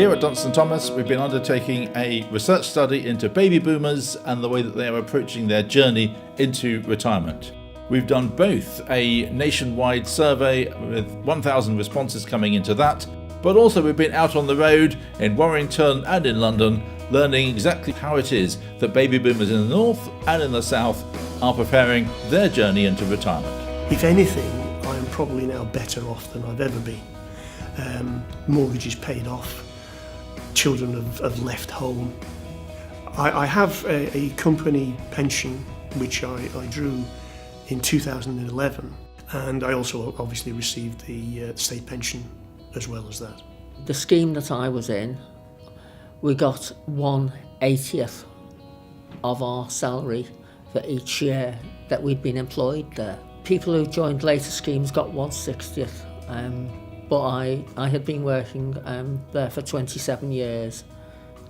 Here at Dunstan Thomas, we've been undertaking a research study into baby boomers and the way that they are approaching their journey into retirement. We've done both a nationwide survey with 1,000 responses coming into that, but also we've been out on the road in Warrington and in London, learning exactly how it is that baby boomers in the north and in the south are preparing their journey into retirement. If anything, I am probably now better off than I've ever been. Mortgage is paid off, children have left home. I have a company pension which I drew in 2011, and I also obviously received the state pension as well as that. The scheme that I was in, we got 1/80th of our salary for each year that we'd been employed there. People who joined later schemes got 1/60th, but I had been working there for 27 years.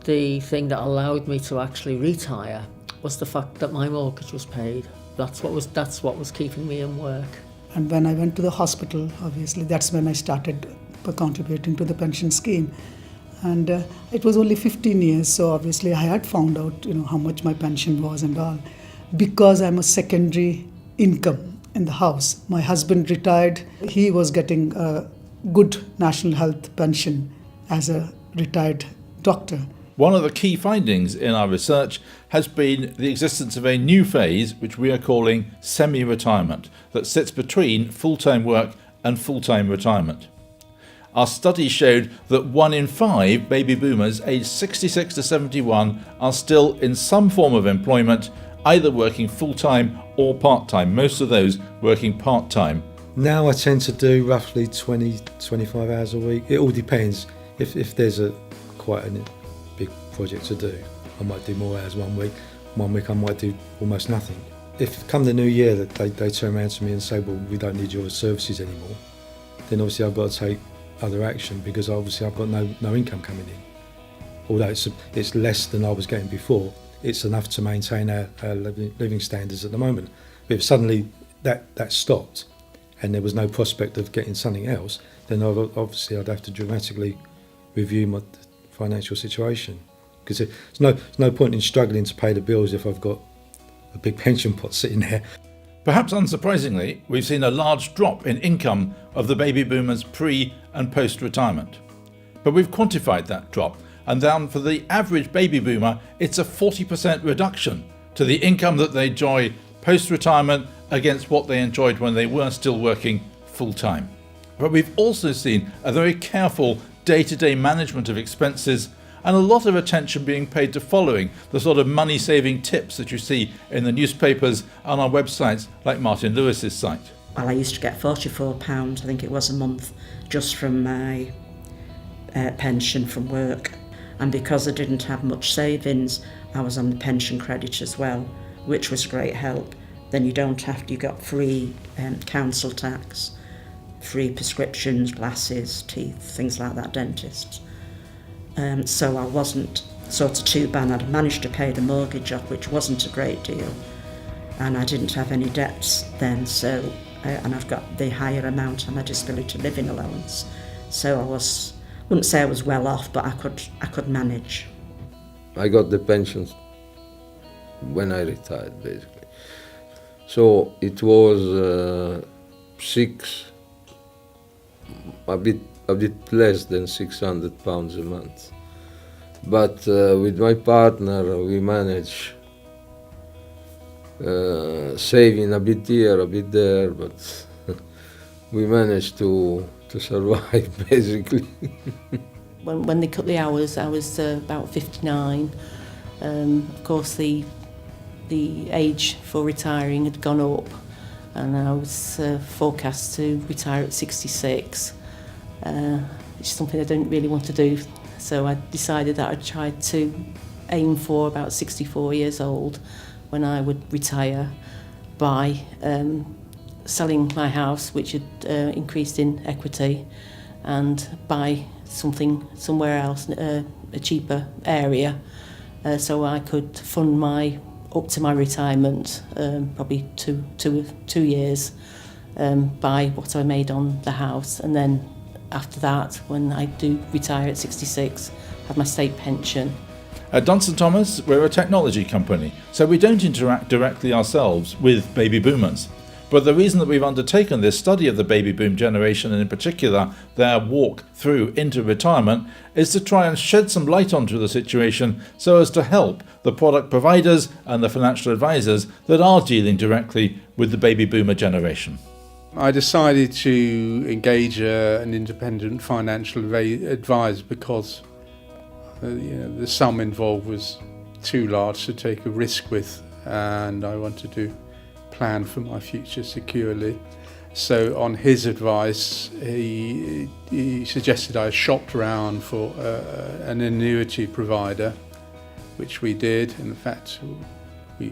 The thing that allowed me to actually retire was the fact that my mortgage was paid. That's what was keeping me in work. And when I went to the hospital, obviously that's when I started contributing to the pension scheme. And it was only 15 years, so obviously I had found out, how much my pension was and all. Because I'm a secondary income in the house. My husband retired. He was getting a good national health pension as a retired doctor. One of the key findings in our research has been the existence of a new phase which we are calling semi-retirement that sits between full-time work and full-time retirement. Our study showed that 1 in 5 baby boomers aged 66 to 71 are still in some form of employment, either working full-time or part-time, most of those working part-time. Now I tend to do roughly 20-25 hours a week. It all depends. If there's quite a big project to do, I might do more hours one week. One week I might do almost nothing. If come the new year that they turn around to me and say, well, we don't need your services anymore, then obviously I've got to take other action because obviously I've got no income coming in. Although it's less than I was getting before, it's enough to maintain our living standards at the moment. But if suddenly that stopped and there was no prospect of getting something else, then obviously I'd have to dramatically review my financial situation. Because there's no point in struggling to pay the bills if I've got a big pension pot sitting there. Perhaps unsurprisingly, we've seen a large drop in income of the baby boomers pre- and post-retirement. But we've quantified that drop, and down for the average baby boomer, it's a 40% reduction to the income that they enjoy post-retirement against what they enjoyed when they were still working full-time. But we've also seen a very careful day-to-day management of expenses and a lot of attention being paid to following the sort of money-saving tips that you see in the newspapers and on websites like Martin Lewis's site. Well, I used to get £44, I think it was a month, just from my pension from work. And because I didn't have much savings, I was on the pension credit as well, which was a great help. Then you got free council tax, free prescriptions, glasses, teeth, things like that, dentists. So I wasn't sort of too bad. I'd managed to pay the mortgage off, which wasn't a great deal. And I didn't have any debts then, so and I've got the higher amount on my disability living allowance. So wouldn't say I was well off, but I could manage. I got the pension when I retired, basically. So it was a bit less than £600 a month. But with my partner, we managed saving a bit here, a bit there, but we managed to survive, basically. When they cut the hours, I was about 59. Of course, the age for retiring had gone up, and I was forecast to retire at 66. Which is something I didn't really want to do, so I decided that I'd try to aim for about 64 years old when I would retire by selling my house, which had increased in equity, and buy something somewhere else, a cheaper area, so I could fund up to my retirement, probably two years, by what I made on the house, and then after that, when I do retire at 66, have my state pension. At Dunstan Thomas, we're a technology company, so we don't interact directly ourselves with baby boomers. But the reason that we've undertaken this study of the baby boom generation, and in particular their walk through into retirement, is to try and shed some light onto the situation so as to help the product providers and the financial advisors that are dealing directly with the baby boomer generation. I decided to engage an independent financial advisor because the sum involved was too large to take a risk with, and I wanted to plan for my future securely. So on his advice, he suggested I shopped around for an annuity provider, which we did. In fact, we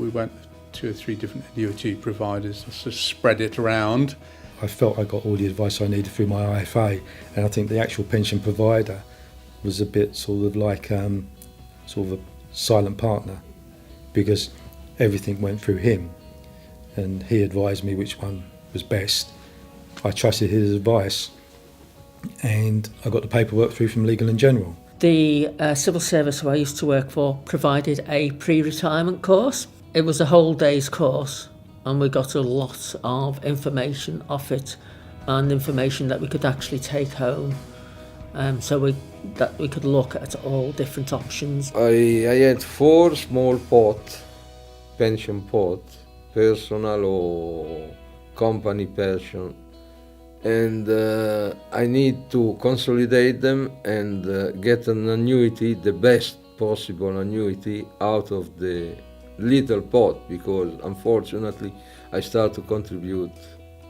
went 2 or 3 different annuity providers to spread it around. I felt I got all the advice I needed through my IFA, and I think the actual pension provider was a bit sort of like sort of a silent partner, because everything went through him and he advised me which one was best. I trusted his advice and I got the paperwork through from Legal and General. The civil service who I used to work for provided a pre-retirement course. It was a whole day's course and we got a lot of information off it, and information that we could actually take home. So we could look at all different options. I had 4 small pension pot, personal or company pension, and I need to consolidate them and get an annuity, the best possible annuity out of the little pot, because unfortunately I start to contribute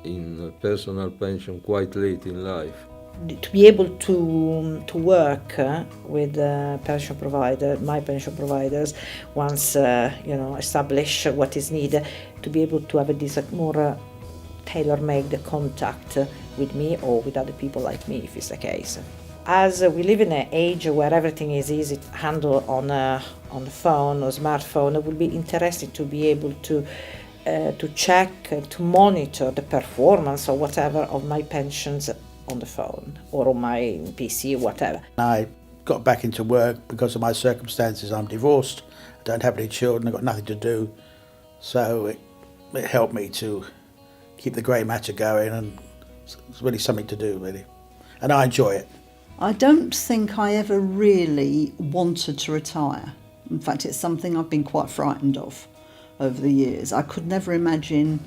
in personal pension quite late in life. To be able to work with pension provider, my pension providers, once establish what is needed, to be able to have this more tailor-made contact with me or with other people like me, if it's the case. As we live in an age where everything is easy to handle on the phone or smartphone, it would be interesting to be able to check, to monitor the performance or whatever of my pensions on the phone or on my PC or whatever. I got back into work because of my circumstances. I'm divorced, I don't have any children, I've got nothing to do, so it helped me to keep the grey matter going, and it's really something to do, really, and I enjoy it. I don't think I ever really wanted to retire. In fact, it's something I've been quite frightened of over the years. I could never imagine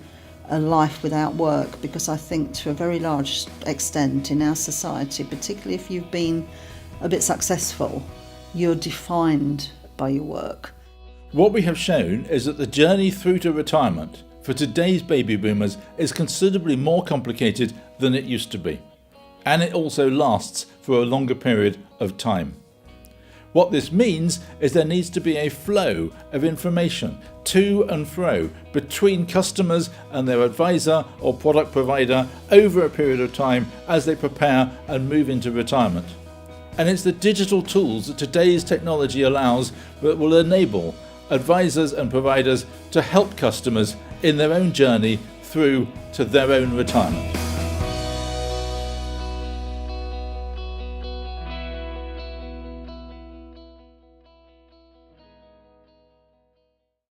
a life without work, because I think to a very large extent in our society, particularly if you've been a bit successful, you're defined by your work. What we have shown is that the journey through to retirement for today's baby boomers is considerably more complicated than it used to be, and it also lasts for a longer period of time. What this means is there needs to be a flow of information to and fro between customers and their advisor or product provider over a period of time as they prepare and move into retirement. And it's the digital tools that today's technology allows that will enable advisors and providers to help customers in their own journey through to their own retirement.